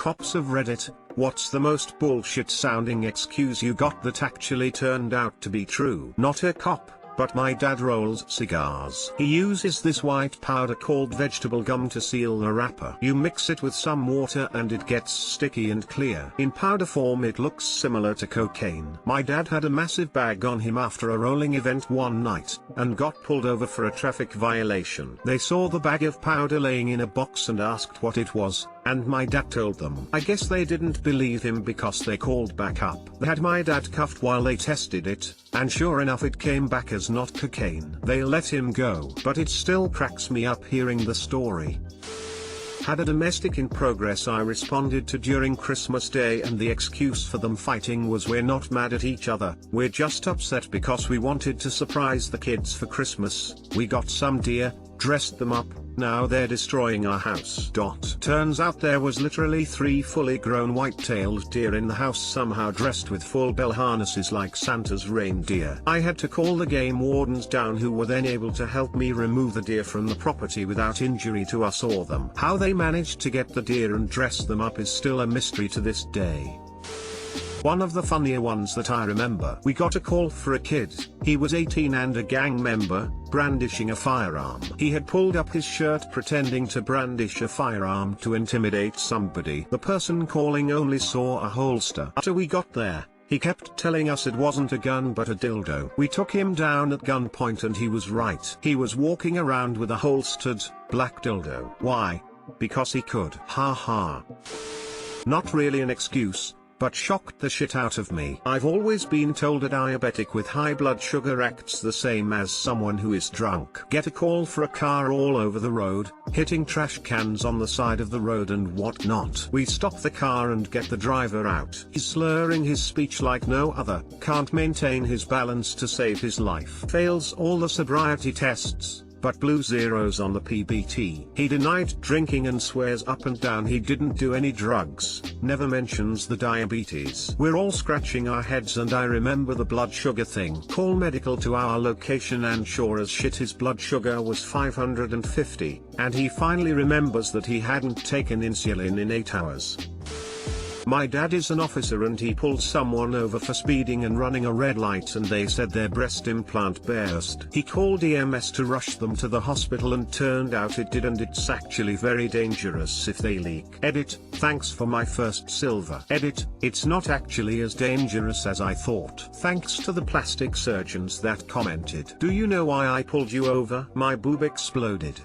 Cops of Reddit, what's the most bullshit sounding excuse you got that actually turned out to be true? Not a cop, but my dad rolls cigars. He uses this white powder called vegetable gum to seal the wrapper. You mix it with some water and it gets sticky and clear. In powder form it looks similar to cocaine. My dad had a massive bag on him after a rolling event one night, and got pulled over for a traffic violation. They saw the bag of powder laying in a box and asked what it was, and my dad told them. I guess they didn't believe him because they called back up. They had my dad cuffed while they tested it, and sure enough it came back as not cocaine. They let him go, but it still cracks me up hearing the story. Had a domestic in progress I responded to during Christmas Day, and the excuse for them fighting was we're not mad at each other, we're just upset because we wanted to surprise the kids for Christmas. We got some deer, dressed them up, now they're destroying our house. Turns out there was literally 3 fully grown white-tailed deer in the house, somehow dressed with full bell harnesses like Santa's reindeer. I had to call the game wardens down, who were then able to help me remove the deer from the property without injury to us or them. How they managed to get the deer and dress them up is still a mystery to this day. One of the funnier ones that I remember, we got a call for a kid. He was 18 and a gang member, brandishing a firearm. He had pulled up his shirt pretending to brandish a firearm to intimidate somebody. The person calling only saw a holster. After we got there, he kept telling us it wasn't a gun but a dildo. We took him down at gunpoint and he was right. He was walking around with a holstered, black dildo. Why? Because he could. Ha ha. Not really an excuse, but shocked the shit out of me. I've always been told a diabetic with high blood sugar acts the same as someone who is drunk. Get a call for a car all over the road, hitting trash cans on the side of the road and whatnot. We stop the car and get the driver out. He's slurring his speech like no other, can't maintain his balance to save his life. Fails all the sobriety tests, but blue zeros on the PBT. He denied drinking and swears up and down he didn't do any drugs, never mentions the diabetes. We're all scratching our heads, and I remember the blood sugar thing. Call medical to our location and sure as shit his blood sugar was 550, and he finally remembers that he hadn't taken insulin in 8 hours. My dad is an officer and he pulled someone over for speeding and running a red light, and they said their breast implant burst. He called EMS to rush them to the hospital and turned out it did, and it's actually very dangerous if they leak. Edit, thanks for my first silver. Edit, it's not actually as dangerous as I thought. Thanks to the plastic surgeons that commented. Do you know why I pulled you over? My boob exploded.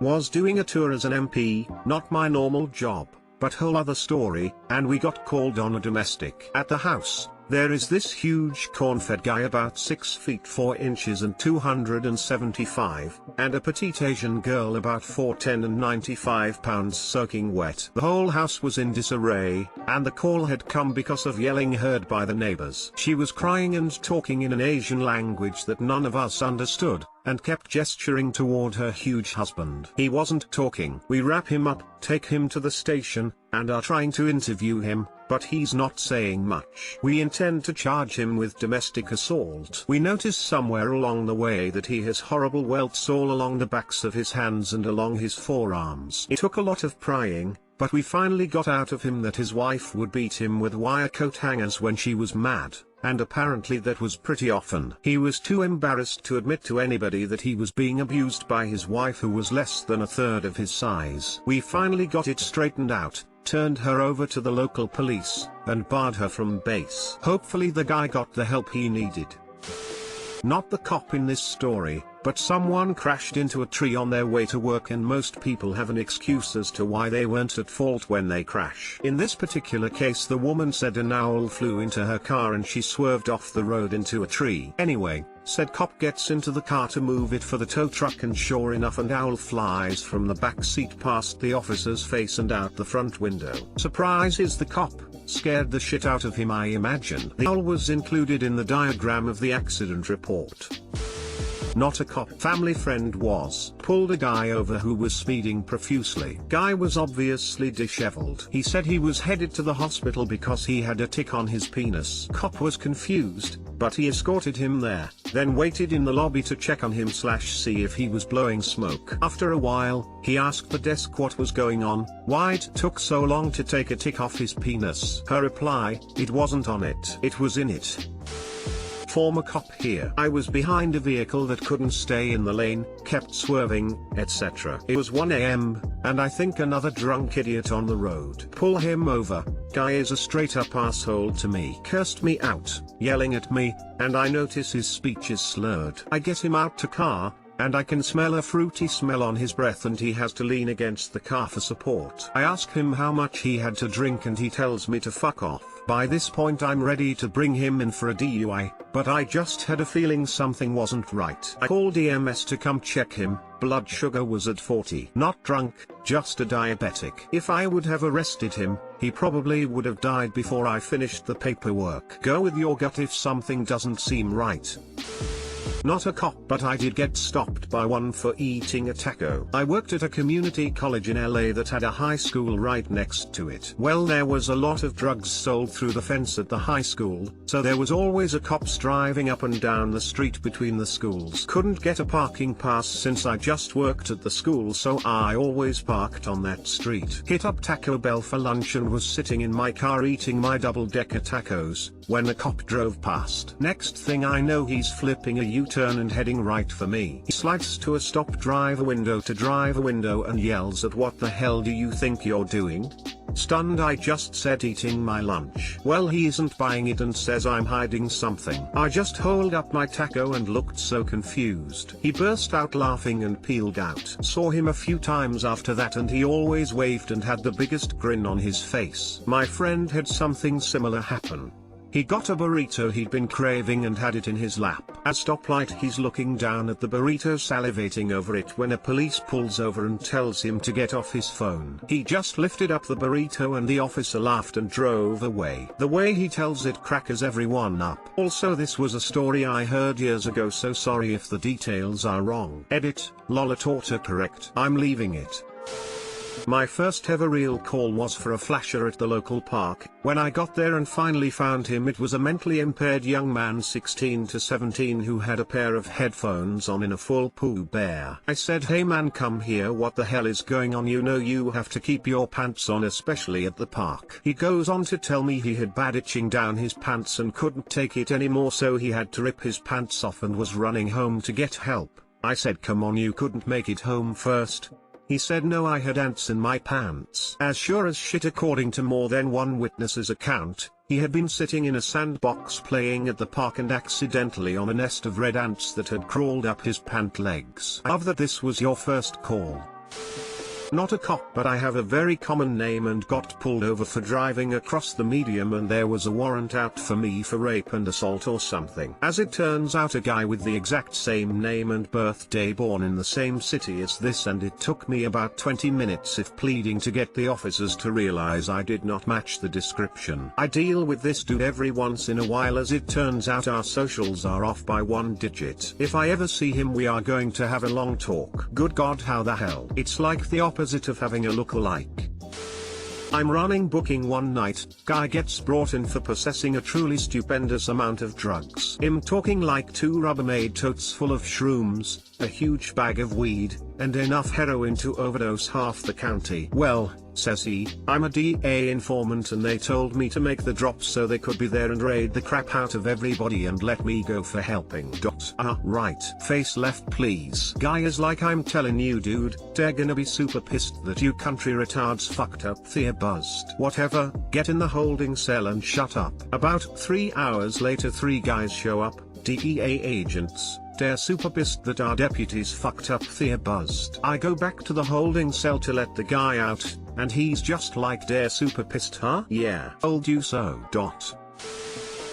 Was doing a tour as an MP, not my normal job. But whole other story, and we got called on a domestic. At the house, there is this huge corn-fed guy about 6 feet 4 inches and 275, and a petite Asian girl about 4'10" and 95 pounds soaking wet. The whole house was in disarray, and the call had come because of yelling heard by the neighbors. She was crying and talking in an Asian language that none of us understood, and kept gesturing toward her huge husband. He wasn't talking. We wrap him up, take him to the station, and are trying to interview him, but he's not saying much. We intend to charge him with domestic assault. We notice somewhere along the way that he has horrible welts all along the backs of his hands and along his forearms. It took a lot of prying, but we finally got out of him that his wife would beat him with wire coat hangers when she was mad, and apparently that was pretty often. He was too embarrassed to admit to anybody that he was being abused by his wife, who was less than a third of his size. We finally got it straightened out, turned her over to the local police, and barred her from base. Hopefully the guy got the help he needed. Not the cop in this story, but someone crashed into a tree on their way to work, and most people have an excuse as to why they weren't at fault when they crash. In this particular case, the woman said an owl flew into her car and she swerved off the road into a tree. Anyway, said cop gets into the car to move it for the tow truck, and sure enough an owl flies from the back seat past the officer's face and out the front window. Surprise is the cop. Scared the shit out of him, I imagine. The owl was included in the diagram of the accident report. Not a cop. Family friend was pulled a guy over who was speeding profusely. Guy was obviously disheveled. He said he was headed to the hospital because he had a tick on his penis. Cop was confused, but he escorted him there, then waited in the lobby to check on him / see if he was blowing smoke. After a while, he asked the desk what was going on, why it took so long to take a tick off his penis. Her reply, it wasn't on it. It was in it. Former cop here. I was behind a vehicle that couldn't stay in the lane, kept swerving, etc. It was 1 AM, and I think another drunk idiot on the road. Pull him over. Guy is a straight up asshole to me. Cursed me out, yelling at me, and I notice his speech is slurred. I get him out to car, and I can smell a fruity smell on his breath and he has to lean against the car for support. I ask him how much he had to drink and he tells me to fuck off. By this point I'm ready to bring him in for a DUI, but I just had a feeling something wasn't right. I called EMS to come check him. Blood sugar was at 40. Not drunk, just a diabetic. If I would have arrested him, he probably would have died before I finished the paperwork. Go with your gut if something doesn't seem right. Not a cop, but I did get stopped by one for eating a taco. I worked at a community college in LA that had a high school right next to it. Well, there was a lot of drugs sold through the fence at the high school, so there was always a cops driving up and down the street between the schools. Couldn't get a parking pass since I just worked at the school, so I always parked on that street. Hit up Taco Bell for lunch and was sitting in my car eating my double-decker tacos, when a cop drove past. Next thing I know, he's flipping a U-turn and heading right for me. He slides to a stop driver window to driver window and yells at what the hell do you think you're doing? Stunned, I just said eating my lunch. Well, he isn't buying it and says I'm hiding something. I just hold up my taco and looked so confused. He burst out laughing and peeled out. Saw him a few times after that and he always waved and had the biggest grin on his face. My friend had something similar happen. He got a burrito he'd been craving and had it in his lap. At stoplight he's looking down at the burrito salivating over it when a police pulls over and tells him to get off his phone. He just lifted up the burrito and the officer laughed and drove away. The way he tells it crackers everyone up. Also, this was a story I heard years ago, so sorry if the details are wrong. Edit, lol at autocorrect. I'm leaving it. My first ever real call was for a flasher at the local park. When I got there and finally found him, it was a mentally impaired young man 16 to 17 who had a pair of headphones on in a full Pooh Bear. I said, hey man, come here, what the hell is going on? You know you have to keep your pants on, especially at the park. He goes on to tell me he had bad itching down his pants and couldn't take it anymore, so he had to rip his pants off and was running home to get help. I said, come on, you couldn't make it home first? He said no, I had ants in my pants. As sure as shit, according to more than one witness's account, he had been sitting in a sandbox playing at the park and accidentally on a nest of red ants that had crawled up his pant legs. I love that this was your first call. Not a cop, but I have a very common name and got pulled over for driving across the median, and there was a warrant out for me for rape and assault or something. As it turns out, a guy with the exact same name and birthday born in the same city as this, and it took me about 20 minutes if pleading to get the officers to realize I did not match the description. I deal with this dude every once in a while. As it turns out, our socials are off by 1 digit. If I ever see him, we are going to have a long talk. Good God, how the hell? It's like the opposite of having a look-alike. I'm running booking one night, guy gets brought in for possessing a truly stupendous amount of drugs. I'm talking like 2 Rubbermaid totes full of shrooms, a huge bag of weed, and enough heroin to overdose half the county. Well, says he, I'm a DA informant and they told me to make the drops so they could be there and raid the crap out of everybody and let me go for helping. Right. Face left please. Guy is like, I'm telling you dude, they're gonna be super pissed that you country retards fucked up their buzzed. Whatever, get in the holding cell and shut up. About 3 hours later 3 guys show up, DEA agents. They're super pissed that our deputies fucked up their buzzed. I go back to the holding cell to let the guy out, and he's just like, they're super pissed, huh? Yeah. Told you so.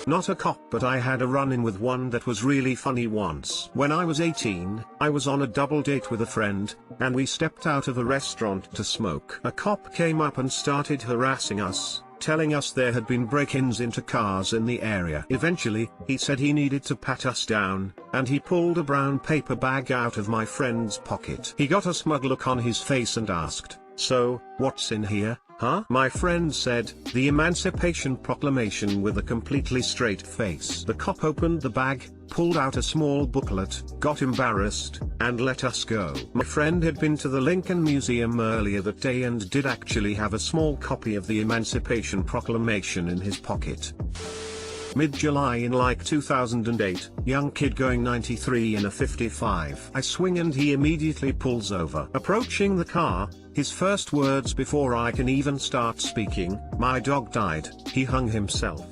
Not a cop, but I had a run-in with one that was really funny once. When I was 18, I was on a double date with a friend, and we stepped out of a restaurant to smoke. A cop came up and started harassing us. telling us there had been break-ins into cars in the area. Eventually, he said he needed to pat us down, and he pulled a brown paper bag out of my friend's pocket. He got a smug look on his face and asked, "So, what's in here, huh?" My friend said, "The Emancipation Proclamation," with a completely straight face. The cop opened the bag, pulled out a small booklet, got embarrassed, and let us go. My friend had been to the Lincoln Museum earlier that day and did actually have a small copy of the Emancipation Proclamation in his pocket. Mid-July in like 2008, young kid going 93 in a 55. I swing and he immediately pulls over. Approaching the car, his first words before I can even start speaking, "My dog died, he hung himself.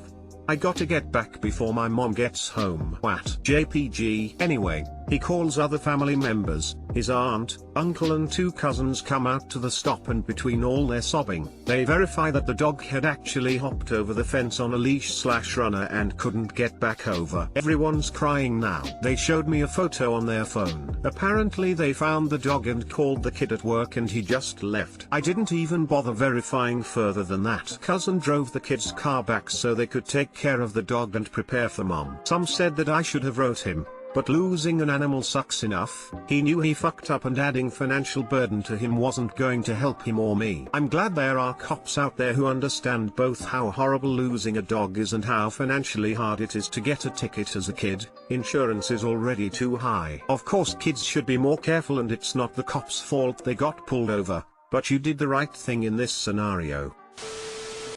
I gotta get back before my mom gets home." What? JPG. Anyway, he calls other family members, his aunt, uncle and 2 cousins come out to the stop, and between all their sobbing, they verify that the dog had actually hopped over the fence on a leash/runner and couldn't get back over. Everyone's crying now. They showed me a photo on their phone. Apparently they found the dog and called the kid at work and he just left. I didn't even bother verifying further than that. Cousin drove the kid's car back so they could take care of the dog and prepare for mom. Some said that I should have wrote him, but losing an animal sucks enough. He knew he fucked up and adding financial burden to him wasn't going to help him or me. I'm glad there are cops out there who understand both how horrible losing a dog is and how financially hard it is to get a ticket as a kid. Insurance is already too high. Of course kids should be more careful and it's not the cops' fault they got pulled over, but you did the right thing in this scenario.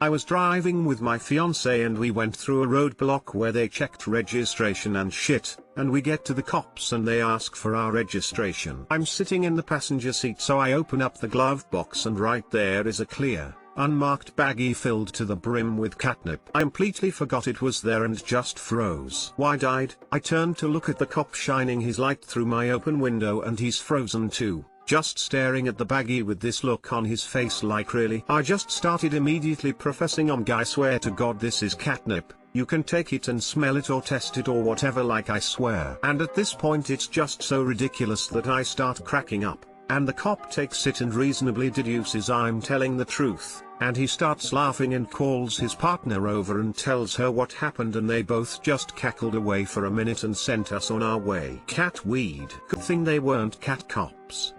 I was driving with my fiance and we went through a roadblock where they checked registration and shit, and we get to the cops and they ask for our registration. I'm sitting in the passenger seat, so I open up the glove box and right there is a clear, unmarked baggie filled to the brim with catnip. I completely forgot it was there and just froze. Wide-eyed, I turned to look at the cop shining his light through my open window and he's frozen too, just staring at the baggie with this look on his face like, really? I just started immediately professing, I swear to God this is catnip, you can take it and smell it or test it or whatever, like I swear. And at this point it's just so ridiculous that I start cracking up, and the cop takes it and reasonably deduces I'm telling the truth, and he starts laughing and calls his partner over and tells her what happened, and they both just cackled away for a minute and sent us on our way. Cat weed. Good thing they weren't cat cops.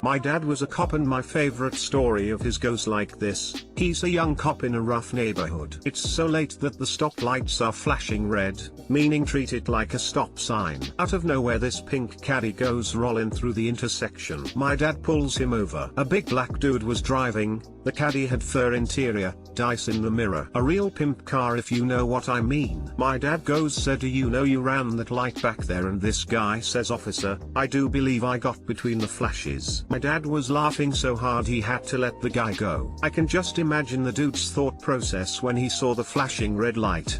My dad was a cop and my favorite story of his goes like this. He's a young cop in a rough neighborhood. It's so late that the stoplights are flashing red, meaning treat it like a stop sign. Out of nowhere this pink caddy goes rolling through the intersection. My dad pulls him over. A big black dude was driving, the caddy had fur interior, dice in the mirror. A real pimp car if you know what I mean. My dad goes, "Sir, do you know you ran that light back there?" And this guy says, "Officer, I do believe I got between the flashes." My dad was laughing so hard he had to let the guy go. I can just imagine the dude's thought process when he saw the flashing red light.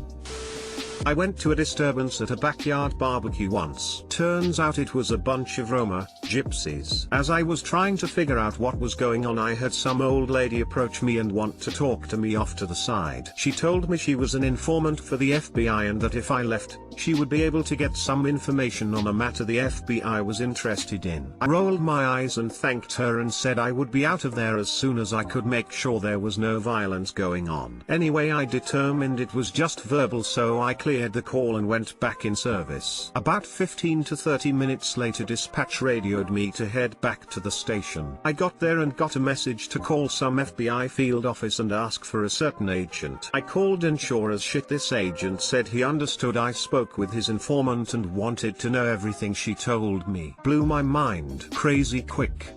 I went to a disturbance at a backyard barbecue once. Turns out it was a bunch of Roma, gypsies. As I was trying to figure out what was going on, I had some old lady approach me and want to talk to me off to the side. She told me she was an informant for the FBI and that if I left, she would be able to get some information on a matter the FBI was interested in. I rolled my eyes and thanked her and said I would be out of there as soon as I could make sure there was no violence going on. Anyway, I determined it was just verbal, so I cleared the call and went back in service. About 15 to 30 minutes later, dispatch radioed me to head back to the station. I got there and got a message to call some FBI field office and ask for a certain agent. I called and sure as shit this agent said he understood I spoke with his informant and wanted to know everything she told me. Blew my mind. Crazy quick.